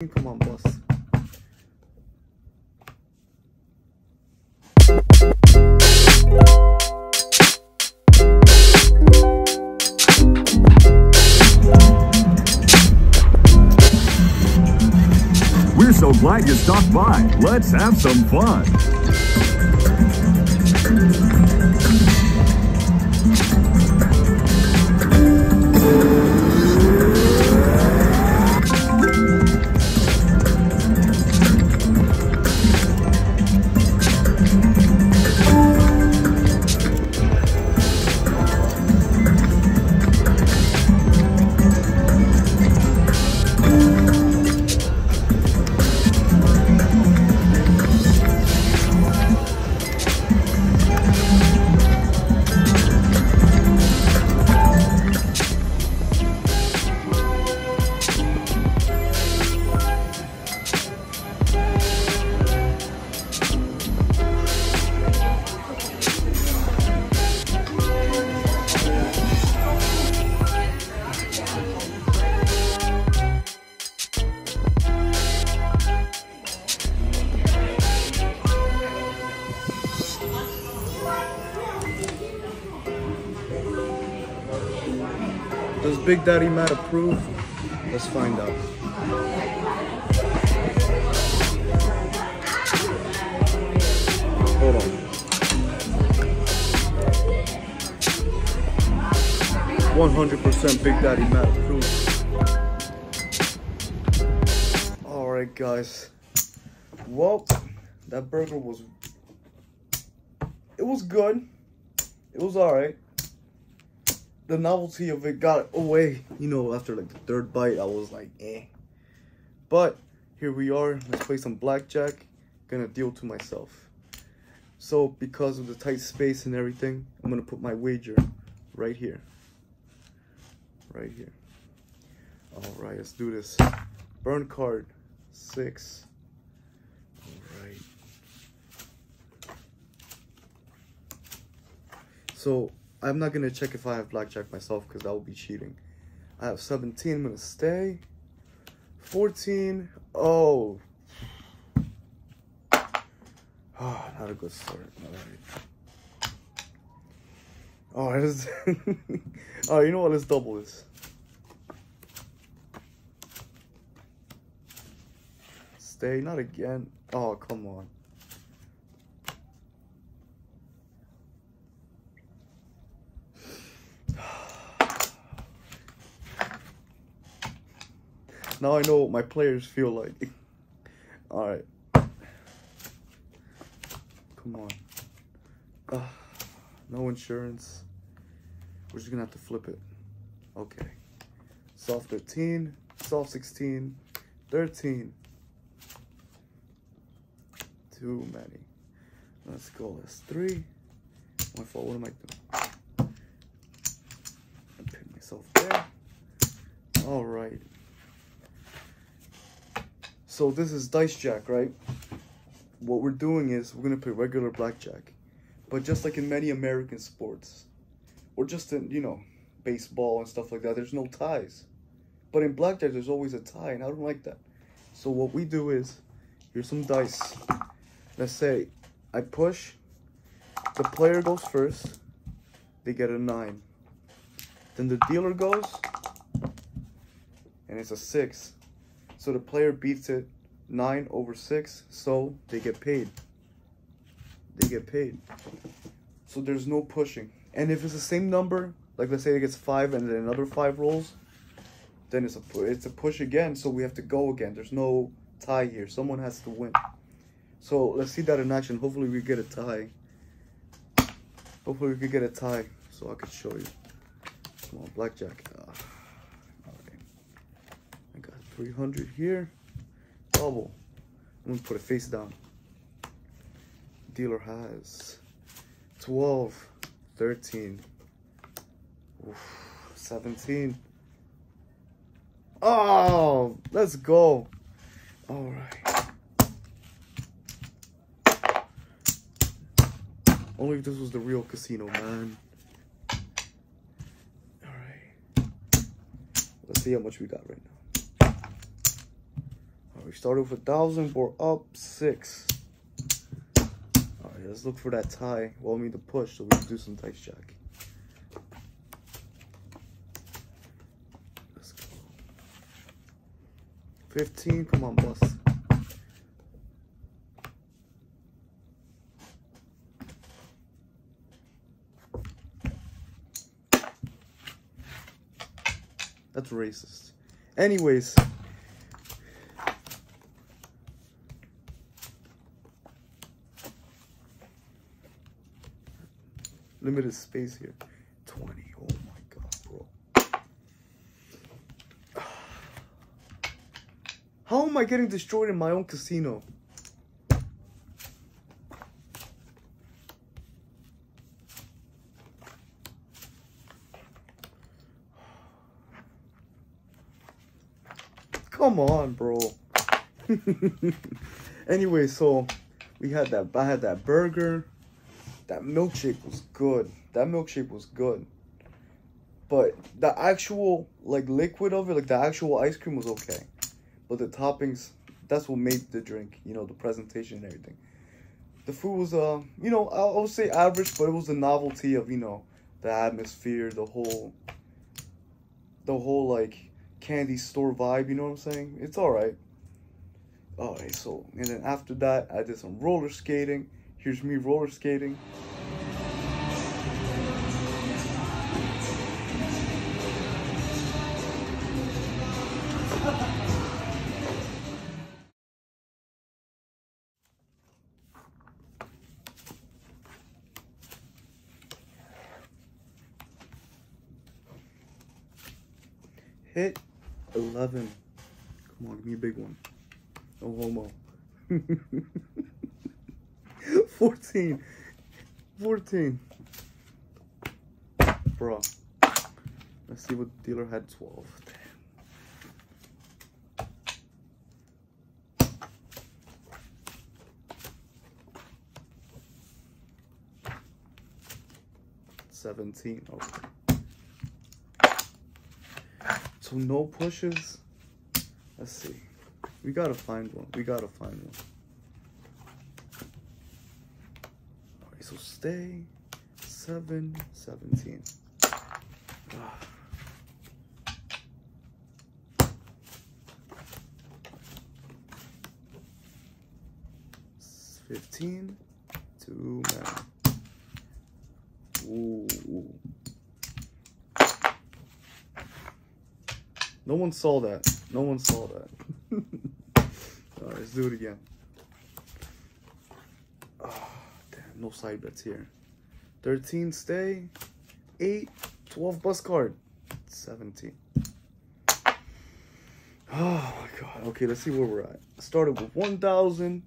Come on, boss. We're so glad you stopped by. Let's have some fun. Does Big Daddy Matt approve? Let's find out. Hold on. 100% Big Daddy Matt approves. Alright guys. Well, that burger was... It was good. It was alright. The novelty of it got away, you know, after like the third bite, I was like, eh. But here we are, let's play some blackjack. Gonna deal to myself. So because of the tight space and everything, I'm gonna put my wager right here. Right here. Alright, let's do this. Burn card, 6. Alright. So I'm not gonna check if I have blackjack myself because that will be cheating. I have 17. I'm gonna stay. 14. Oh. Not a good start. Alright. Alright, you know what? Let's double this. Stay. Not again. Oh, come on. Now I know what my players feel like. Alright. Come on. No insurance. We're just gonna have to flip it. Okay. Soft 13. Soft 16. 13. Too many. Let's go. That's 3. My fault. What am I doing? I pick myself there. Alright. So this is Dice Jack, right? What we're doing is we're gonna play regular blackjack, but just like in many American sports, or just in, you know, baseball and stuff like that, there's no ties. But in blackjack, there's always a tie, and I don't like that. So what we do is, here's some dice. Let's say I push, the player goes first, they get a 9. Then the dealer goes, and it's a 6. So the player beats it 9 over 6, so they get paid. They get paid. So there's no pushing. And if it's the same number, like let's say it gets 5 and then another 5 rolls, then it's a push again, so we have to go again. There's no tie here. Someone has to win. So let's see that in action. Hopefully we get a tie. Hopefully we could get a tie so I could show you. Come on, blackjack. 300 here. Double. I'm gonna put it face down. Dealer has 12, 13, 17. Oh, let's go. All right. Only if this was the real casino, man. All right. Let's see how much we got right now. We started with 1,000. We're up 6. Alright, let's look for that tie. Well, I mean the push, so we can do some dice jack. Let's go. 15. Come on, bust. That's racist. Anyways. Limited space here. 20. Oh my god, bro. How am I getting destroyed in my own casino? Come on, bro. Anyway, so we had that. I had that burger. That milkshake was good. That milkshake was good. But the actual, like, liquid of it, like, the actual ice cream was okay. But the toppings, that's what made the drink, you know, the presentation and everything. The food was, you know, I would say average, but it was the novelty of, you know, the atmosphere, the whole, like, candy store vibe, you know what I'm saying? It's alright. Alright, so, and then after that, I did some roller skating. Here's me roller skating. Hit 11. Come on, give me a big one. No homo. 14. 14. Bro. Let's see what the dealer had. 12. Damn. 17. Okay. So no pushes. Let's see. We gotta find one. We gotta find one. Alright, so stay. 7, 17. 15. 2 man. Ooh. No one saw that. No one saw that. Alright, let's do it again. Oh, damn, no side bets here. 13, stay. 8, 12, bus card. 17. Oh my god. Okay, let's see where we're at. Started with 1,000.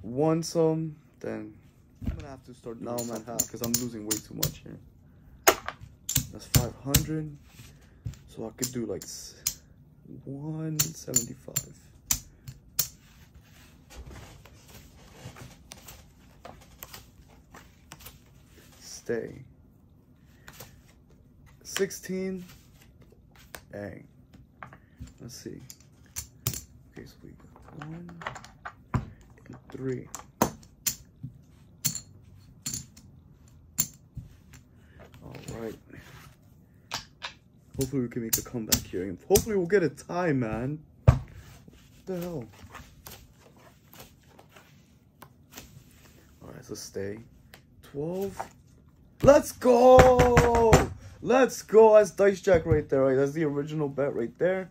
Won some. Then I'm gonna have to start now. I'm at half because I'm losing way too much here. That's 500. So I could do like 175. Stay. 16. Bang. Let's see. Okay, so we got 1 and 3. All right. Hopefully we can make a comeback here. And hopefully we'll get a tie, man. What the hell? Alright, so stay. 12. Let's go! Let's go! That's dice jack right there, right? That's the original bet right there.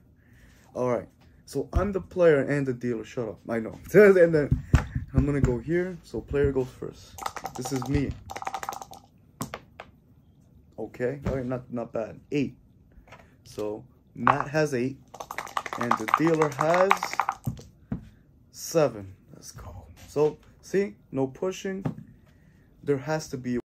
Alright. So I'm the player and the dealer. Shut up. I know. And then I'm gonna go here. So player goes first. This is me. Okay. Alright, not bad. 8. So Matt has 8, and the dealer has 7. Let's go. So see, no pushing. There has to be